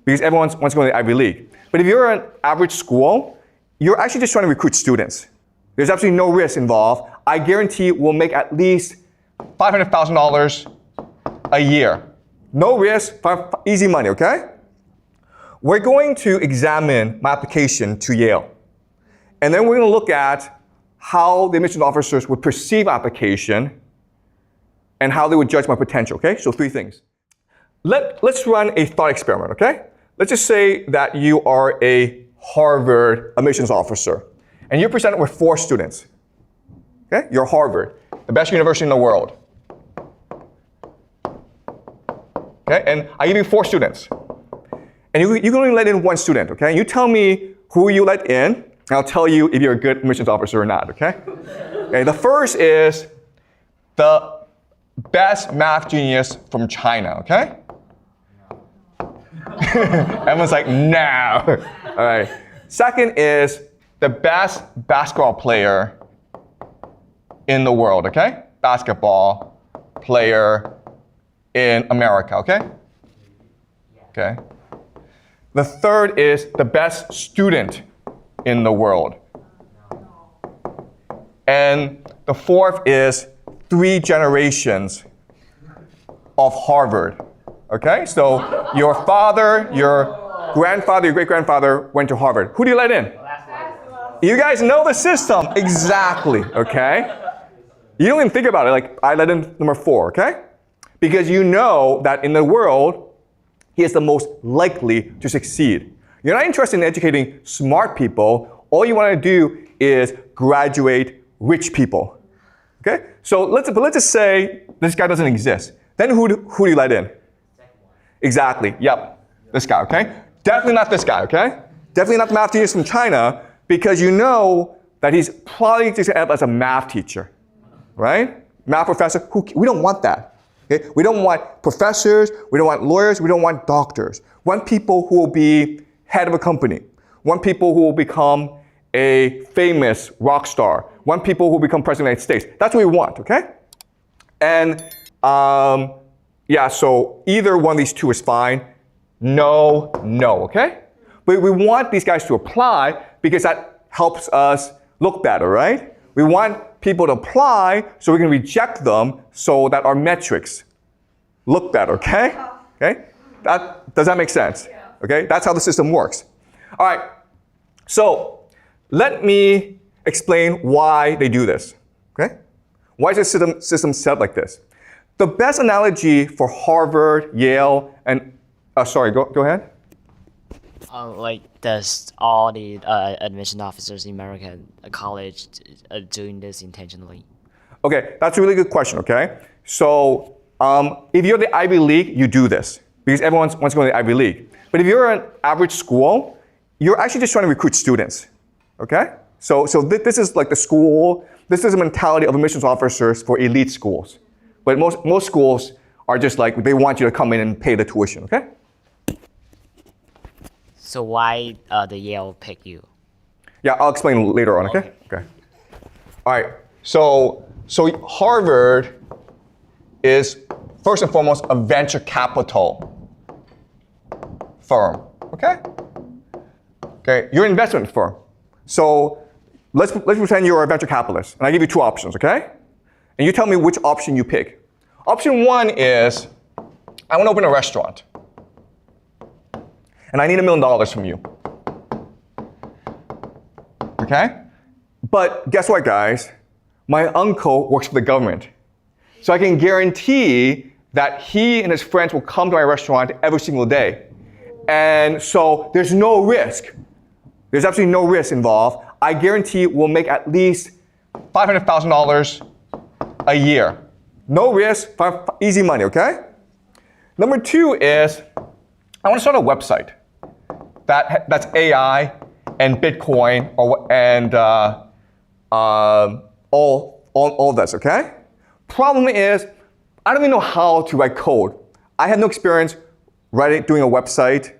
because everyone wants to go to the Ivy League. But if you're an average school, you're actually just trying to recruit students. There's absolutely no risk involved. I guarantee we'll make at least $500,000 a year. No risk, easy money, okay? We're going to examine my application to Yale. And then we're going to look at how the admissions officers would perceive my application and how they would judge my potential, okay? So 3 things. Let's run a thought experiment, okay? Let's just say that you are a Harvard admissions officer, and you're presented with 4 students, okay? You're Harvard, the best university in the world. Okay, and I give you 4 students. And you can only let in 1 student, okay? You tell me who you let in, and I'll tell you if you're a good admissions officer or not, okay? Okay, the first is the best math genius from China, okay? Everyone's like, no. All right. Second is the best basketball player in the world, okay? Basketball player in America, okay? Okay. The third is the best student in the world. And the fourth is 3 generations of Harvard. Okay? So your father, your grandfather, your great-grandfather went to Harvard. Who do you let in? You guys know the system. Exactly. Okay? You don't even think about it. Like, I let in number 4, okay? Because you know that in the world, he is the most likely to succeed. You're not interested in educating smart people. All you want to do is graduate rich people. Okay? So let's just say this guy doesn't exist. Then who do you let in? Exactly. Yep. This guy, okay? Definitely not this guy, okay? Definitely not the math genius from China, because you know that he's probably just going to end up as a math teacher, right? Math professor. We don't want that. Okay? We don't want professors. We don't want lawyers. We don't want doctors. We want people who will be head of a company. We want people who will become a famous rock star. We want people who will become president of the United States. That's what we want, okay? And yeah, so either one of these 2 is fine. No, okay? But we want these guys to apply because that helps us look better, right? We want people to apply so we can reject them so that our metrics look better, okay? Okay? Does that make sense? Okay? That's how the system works. All right. So let me explain why they do this, okay? Why is the system set up like this? The best analogy for Harvard, Yale, and sorry, go ahead. Like, does all the admission officers in American college doing this intentionally? Okay, that's a really good question, okay? So if you're the Ivy League, you do this because everyone wants to go to the Ivy League. But if you're an average school, you're actually just trying to recruit students, okay? So this is like the school, this is the mentality of admissions officers for elite schools. But most schools are just like, they want you to come in and pay the tuition, okay? So why the Yale pick you? Yeah, I'll explain later on, okay? Okay. All right, so Harvard is first and foremost a venture capital firm, okay? Okay, you're an investment firm. So let's pretend you're a venture capitalist, and I give you 2 options, okay? And you tell me which option you pick. Option 1 is, I want to open a restaurant. And I need $1 million from you. Okay? But guess what, guys? My uncle works for the government. So I can guarantee that he and his friends will come to my restaurant every single day. And so there's no risk. There's absolutely no risk involved. I guarantee we'll make at least $500,000 a year. No risk, easy money, okay? Number 2 is, I want to start a website that's AI and Bitcoin and all this, okay? Problem is, I don't even know how to write code. I have no experience doing a website,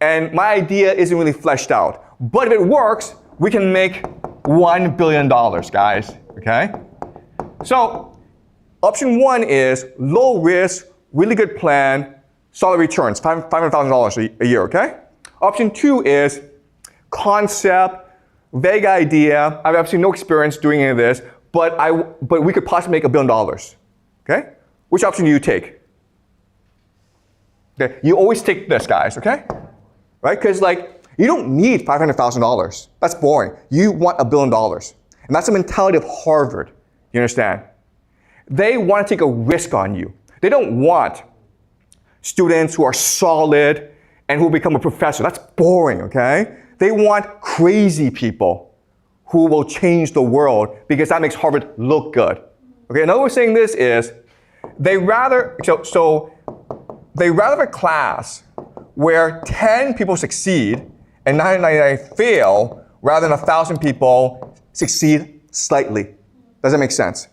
and my idea isn't really fleshed out. But if it works, we can make $1 billion, guys, okay? So option 1 is low risk, really good plan, solid returns, $500,000 a year, okay? Option 2 is concept, vague idea. I have absolutely no experience doing any of this, but we could possibly make $1 billion, okay? Which option do you take? Okay, you always take this, guys, okay? Right, because like, you don't need $500,000. That's boring. You want $1 billion. And that's the mentality of Harvard, you understand? They want to take a risk on you. They don't want students who are solid and who become a professor. That's boring, okay? They want crazy people who will change the world because that makes Harvard look good. Okay, another way of saying this is they rather have a class where 10 people succeed and 999 fail rather than 1,000 people succeed slightly. Does that make sense?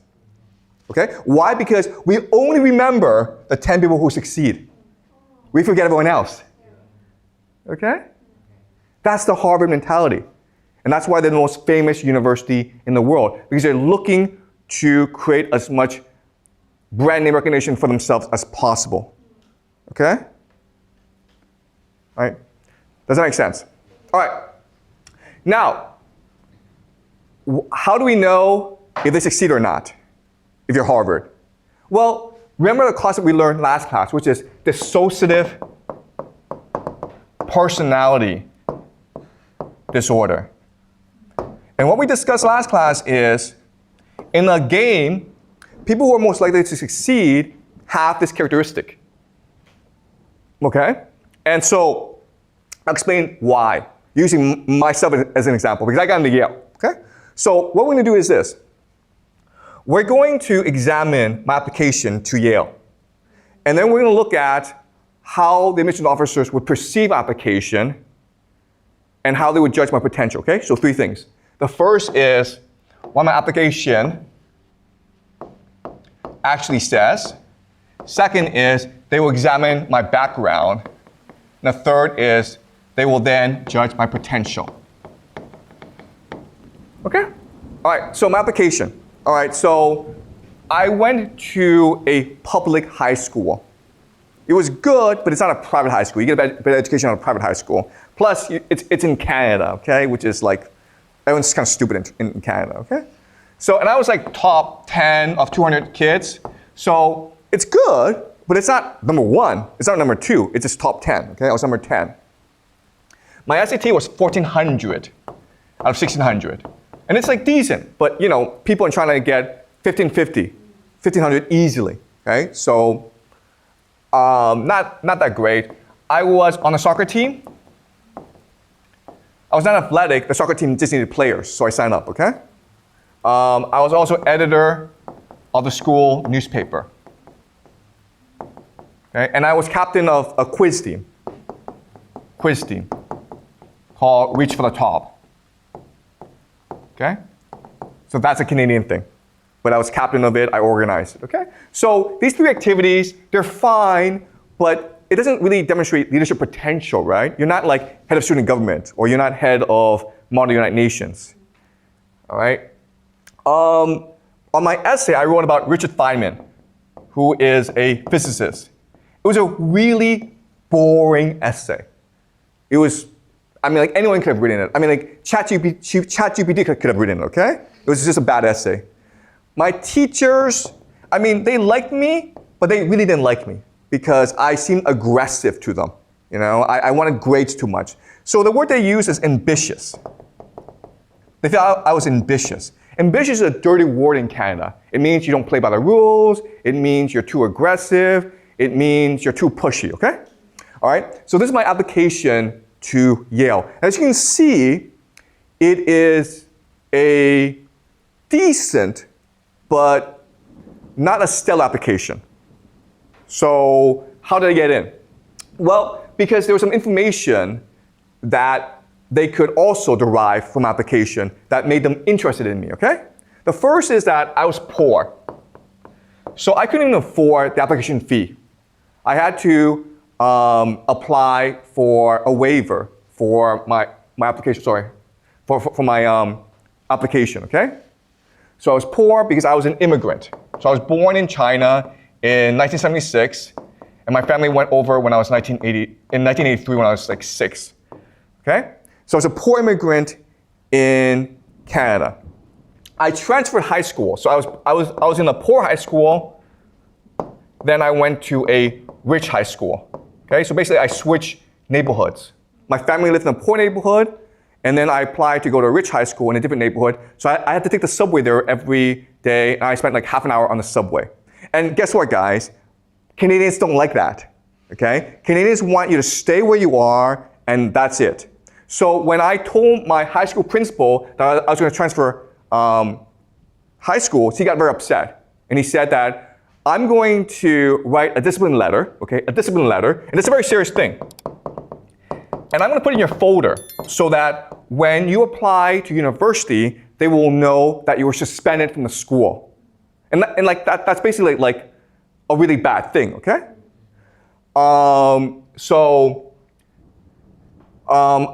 Okay? Why? Because we only remember the 10 people who succeed. We forget everyone else. Okay? That's the Harvard mentality. And that's why they're the most famous university in the world, because they're looking to create as much brand name recognition for themselves as possible. Okay? All right? Does that make sense? All right. Now, how do we know if they succeed or not, if you're Harvard? Well, remember the class that we learned last class, which is dissociative personality disorder. And what we discussed last class is, in a game, people who are most likely to succeed have this characteristic. Okay? And so, I'll explain why, using myself as an example, because I got into Yale. Okay? So, what we're going to do is this. We're going to examine my application to Yale. And then we're going to look at how the admissions officers would perceive application and how they would judge my potential. Okay? So, 3 things. The first is what my application actually says. Second is they will examine my background. And the third is they will then judge my potential. Okay? All right, so my application. All right, so I went to a public high school. It was good, but it's not a private high school. You get a better education on a private high school. Plus, it's in Canada, okay, which is like, everyone's kind of stupid in Canada, okay? So, and I was like top 10 of 200 kids. So it's good, but it's not number 1. It's not number 2. It's just top 10, okay? I was number 10. My SAT was 1,400 out of 1,600. And it's like decent, but you know, people are trying to get 1,550, 1,500 easily, okay? So not that great. I was on a soccer team. I was not athletic. The soccer team just needed players, so I signed up, okay? I was also editor of the school newspaper. Okay? And I was captain of a quiz team called Reach for the Top. Okay? So that's a Canadian thing. But I was captain of it, I organized it, okay? So these 3 activities, they're fine, but it doesn't really demonstrate leadership potential, right? You're not like head of student government, or you're not head of Model United Nations, all right? On my essay, I wrote about Richard Feynman, who is a physicist. It was a really boring essay. It was, I mean, like anyone could have written it. I mean, like ChatGPT could have written it, okay? It was just a bad essay. My teachers, I mean, they liked me, but they really didn't like me because I seemed aggressive to them. You know, I wanted grades too much. So the word they use is ambitious. They thought I was ambitious. Ambitious is a dirty word in Canada. It means you don't play by the rules. It means you're too aggressive. It means you're too pushy, okay? All right, so this is my application to Yale. As you can see, it is a decent, but not a stellar application. So how did I get in? Well, because there was some information that they could also derive from application that made them interested in me, okay? The first is that I was poor. So I couldn't even afford the application fee. I had to apply for a waiver for my application, for my application, okay? So I was poor because I was an immigrant. So I was born in China in 1976, And my family went over when I was in 1983 when I was like 6. Okay? So I was a poor immigrant in Canada. I transferred high school. So I was in a poor high school. Then I went to a rich high school. Okay? So basically I switched neighborhoods. My family lived in a poor neighborhood, and then I applied to go to a rich high school in a different neighborhood. So I had to take the subway there every day, and I spent like half an hour on the subway. And guess what, guys? Canadians don't like that. Okay? Canadians want you to stay where you are, and that's it. So when I told my high school principal that I was going to transfer high schools, he got very upset. And he said that I'm going to write a discipline letter, okay, a discipline letter, and it's a very serious thing. And I'm going to put it in your folder so that when you apply to university, they will know that you were suspended from the school. And like that's basically like a really bad thing, okay? I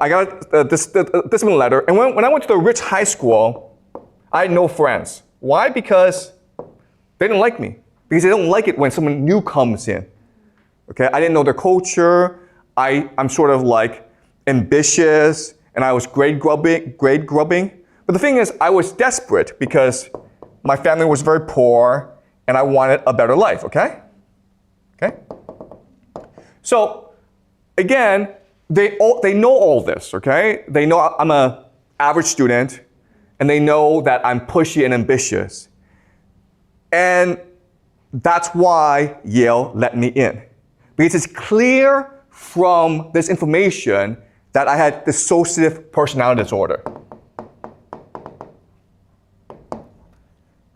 got this discipline letter, and when I went to the rich high school, I had no friends. Why? Because they didn't like me. Because they don't like it when someone new comes in. Okay, I didn't know their culture. I'm sort of like ambitious, and I was grade grubbing. But the thing is, I was desperate because my family was very poor, and I wanted a better life. Okay. So again, they know all this. Okay, they know I'm an average student, and they know that I'm pushy and ambitious, and that's why Yale let me in. Because it's clear from this information that I had dissociative personality disorder.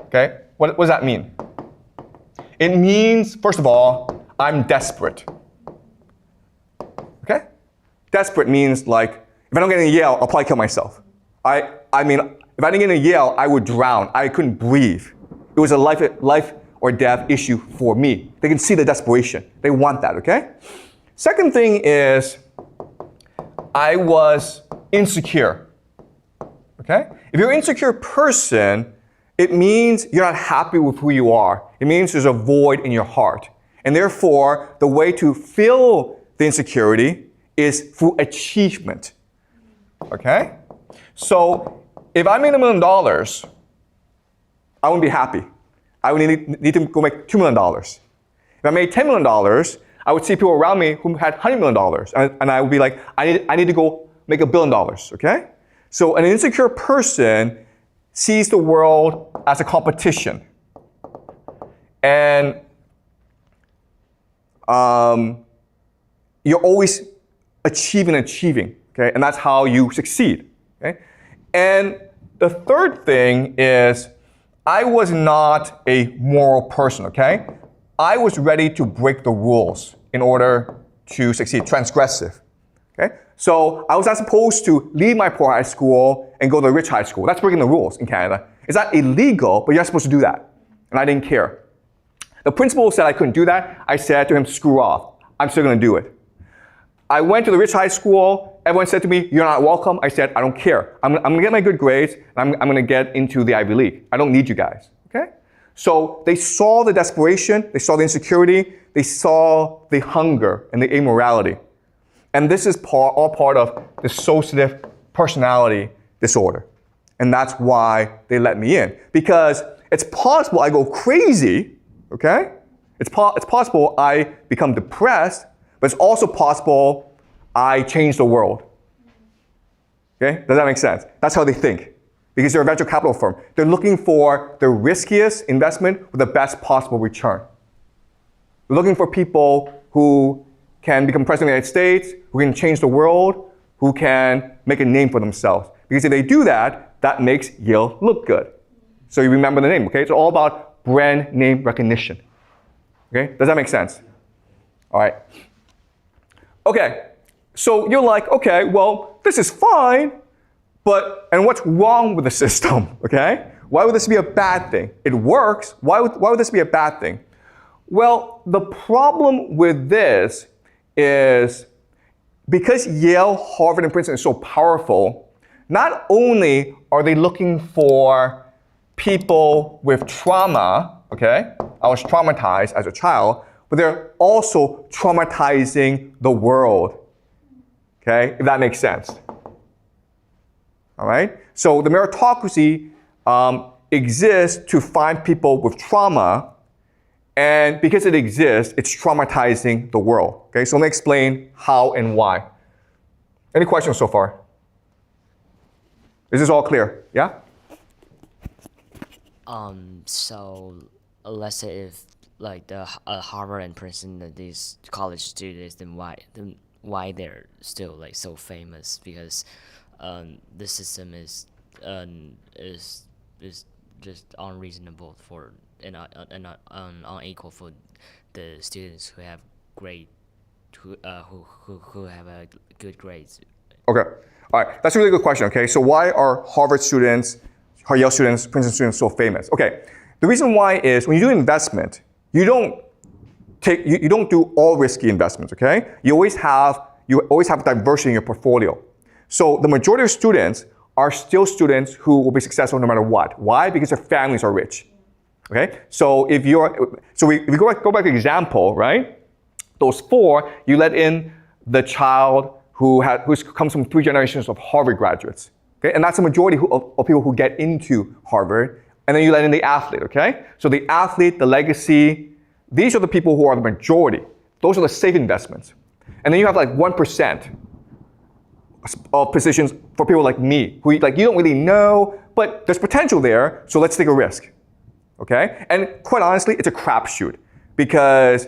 Okay, what does that mean? It means, first of all, I'm desperate. Okay? Desperate means like, if I don't get into Yale, I'll probably kill myself. I mean, if I didn't get into Yale, I would drown. I couldn't breathe. It was a life or death issue for me. They can see the desperation. They want that, okay? Second thing is, I was insecure, okay? If you're an insecure person, it means you're not happy with who you are. It means there's a void in your heart. And therefore, the way to fill the insecurity is through achievement, okay? So, if I made $1 million, I wouldn't be happy. I would need to go make $2 million. If I made $10 million, I would see people around me who had $100 million. And I would be like, I need to go make $1 billion, okay? So an insecure person sees the world as a competition. And you're always achieving, okay? And that's how you succeed, okay? And the third thing is, I was not a moral person, okay? I was ready to break the rules in order to succeed, transgressive, okay? So I was not supposed to leave my poor high school and go to a rich high school. That's breaking the rules in Canada. It's not illegal, but you're not supposed to do that. And I didn't care. The principal said I couldn't do that. I said to him, screw off. I'm still gonna do it. I went to the rich high school. Everyone said to me, you're not welcome. I said, I don't care. I'm gonna get my good grades, and I'm gonna get into the Ivy League. I don't need you guys, okay? So they saw the desperation, they saw the insecurity, they saw the hunger and the immorality. And this is all part of dissociative personality disorder. And that's why they let me in. Because it's possible I go crazy, okay? It's possible I become depressed, but it's also possible I change the world. Okay? Does that make sense? That's how they think. Because they're a venture capital firm. They're looking for the riskiest investment with the best possible return. They're looking for people who can become president of the United States, who can change the world, who can make a name for themselves. Because if they do that, that makes Yale look good. So you remember the name, okay? It's all about brand name recognition. Okay? Does that make sense? All right. Okay. So you're like, okay, well, this is fine, and what's wrong with the system, okay? Why would this be a bad thing? It works. Why would this be a bad thing? Well, the problem with this is because Yale, Harvard, and Princeton is so powerful, not only are they looking for people with trauma, okay? I was traumatized as a child. but they're also traumatizing the world. Okay, if that makes sense. All right? So the meritocracy exists to find people with trauma, and because it exists, it's traumatizing the world. Okay, so let me explain how and why. Any questions so far? Is this all clear? Yeah? So let's say if like the Harvard and Princeton, these college students, then why they're still like so famous? Because the system is just unreasonable for and unequal for the students who have who have a good grades. Okay. All right. That's a really good question. Okay. So why are Harvard students, Yale students, Princeton students so famous? Okay. The reason why is when you do investment, you don't do all risky investments. Okay. You always have diversity in your portfolio. So the majority of students are still students who will be successful no matter what. Why? Because their families are rich. Okay. So if we go back to the example, right? Those four, you let in the child who comes from 3 generations of Harvard graduates. Okay? And that's the majority of people who get into Harvard. And then you let in the athlete, okay? So the athlete, the legacy, these are the people who are the majority. Those are the safe investments. And then you have like 1% of positions for people like me, who like you don't really know, but there's potential there, so let's take a risk. Okay? And quite honestly, it's a crapshoot because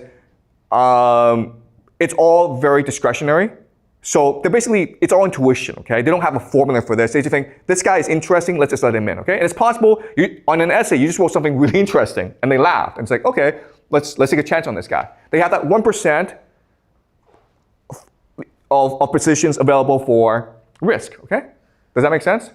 it's all very discretionary. So it's all intuition, okay? They don't have a formula for this. They just think, this guy is interesting, let's just let him in, okay? And it's possible, on an essay, you just wrote something really interesting, and they laughed. And it's like, okay, let's take a chance on this guy. They have that 1% of positions available for risk, okay? Does that make sense?